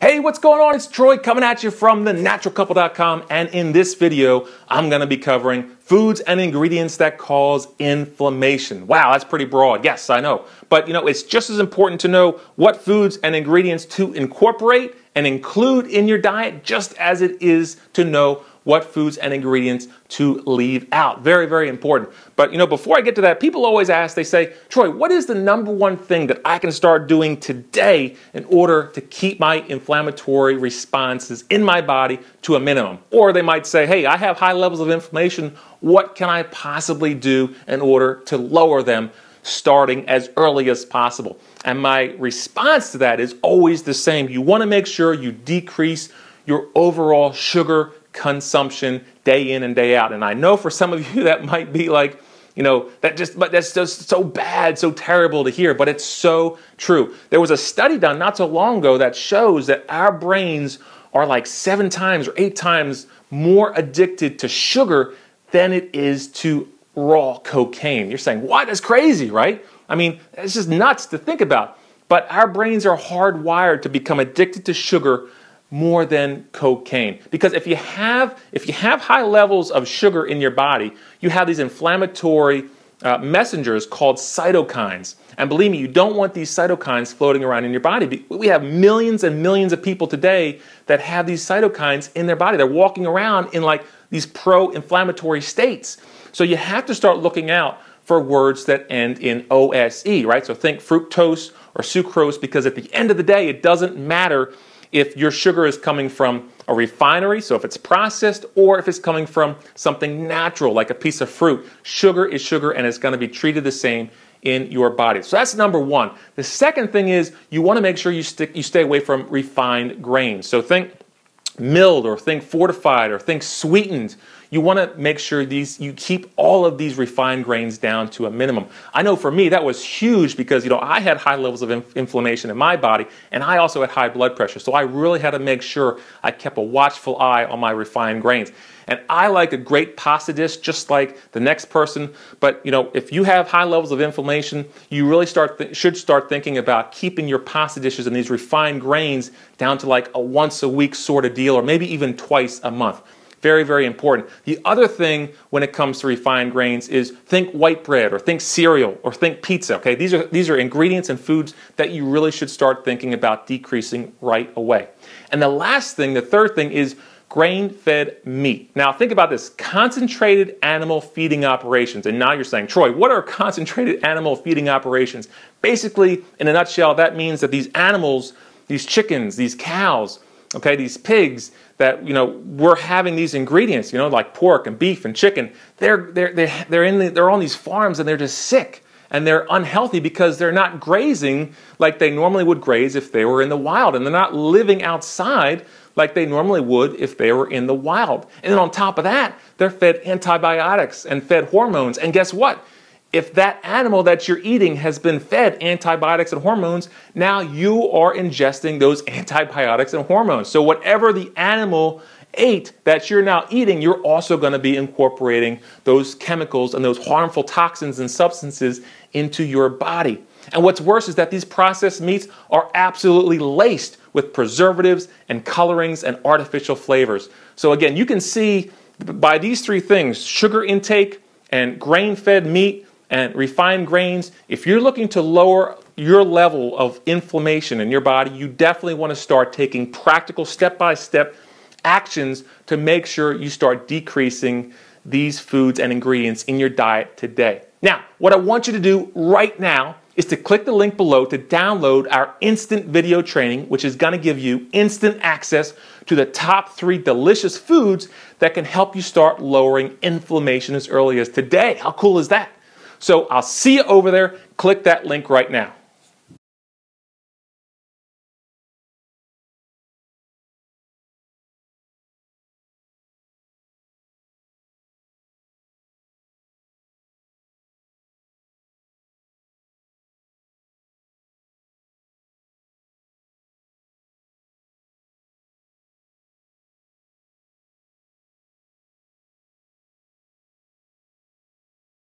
Hey, what's going on? It's Troy coming at you from thenaturalcouple.com, and in this video, I'm going to be covering foods and ingredients that cause inflammation. Wow, that's pretty broad. Yes, I know. But it's just as important to know what foods and ingredients to incorporate and include in your diet, just as it is to know what foods and ingredients to leave out. Very, very important. But before I get to that, people always ask, they say, Troy, what is the number one thing that I can start doing today in order to keep my inflammatory responses in my body to a minimum? Or they might say, hey, I have high levels of inflammation. What can I possibly do in order to lower them starting as early as possible? And my response to that is always the same. You want to make sure you decrease your overall sugar consumption day in and day out. And I know for some of you that might be like, that's just so bad, so terrible to hear, but it's so true. There was a study done not so long ago that shows that our brains are like 7 times or 8 times more addicted to sugar than it is to raw cocaine. You're saying, what? That's crazy, right? I mean, it's just nuts to think about. But our brains are hardwired to become addicted to sugar more than cocaine. Because if you have high levels of sugar in your body, you have these inflammatory messengers called cytokines. And believe me, you don't want these cytokines floating around in your body. We have millions and millions of people today that have these cytokines in their body. They're walking around in like these pro-inflammatory states. So you have to start looking out for words that end in OSE, right? So think fructose or sucrose, because at the end of the day, it doesn't matter if your sugar is coming from a refinery, so if it's processed, or if it's coming from something natural, like a piece of fruit. Sugar is sugar, and it's going to be treated the same in your body. So that's number one. The second thing is you want to make sure you stay away from refined grains. So think milled, or think fortified, or think sweetened. You want to make sure you keep all of these refined grains down to a minimum. I know for me that was huge because I had high levels of inflammation in my body, and I also had high blood pressure. So I really had to make sure I kept a watchful eye on my refined grains. And I like a great pasta dish just like the next person. But if you have high levels of inflammation, you really should start thinking about keeping your pasta dishes and these refined grains down to like a once a week sort of deal, or maybe even twice a month. Very, very important. The other thing when it comes to refined grains is think white bread, or think cereal, or think pizza. Okay, these are ingredients and foods that you really should start thinking about decreasing right away. And the last thing, the third thing, is grain-fed meat. Now think about this: concentrated animal feeding operations. And now you're saying, Troy, what are concentrated animal feeding operations? Basically, in a nutshell, that means that these animals, these chickens, these cows, okay, these pigs, that we're having these ingredients, like pork and beef and chicken. They're on these farms, and they're just sick, and they're unhealthy because they're not grazing like they normally would graze if they were in the wild, and they're not living outside like they normally would if they were in the wild. And then on top of that, they're fed antibiotics and fed hormones. And guess what? If that animal that you're eating has been fed antibiotics and hormones, now you are ingesting those antibiotics and hormones. So whatever the animal ate that you're now eating, you're also going to be incorporating those chemicals and those harmful toxins and substances into your body. And what's worse is that these processed meats are absolutely laced with preservatives and colorings and artificial flavors. So again, you can see by these 3 things, sugar intake and grain-fed meat and refined grains, if you're looking to lower your level of inflammation in your body, you definitely want to start taking practical step-by-step actions to make sure you start decreasing these foods and ingredients in your diet today. Now, what I want you to do right now is to click the link below to download our instant video training, which is going to give you instant access to the top 3 delicious foods that can help you start lowering inflammation as early as today. How cool is that? So I'll see you over there. Click that link right now.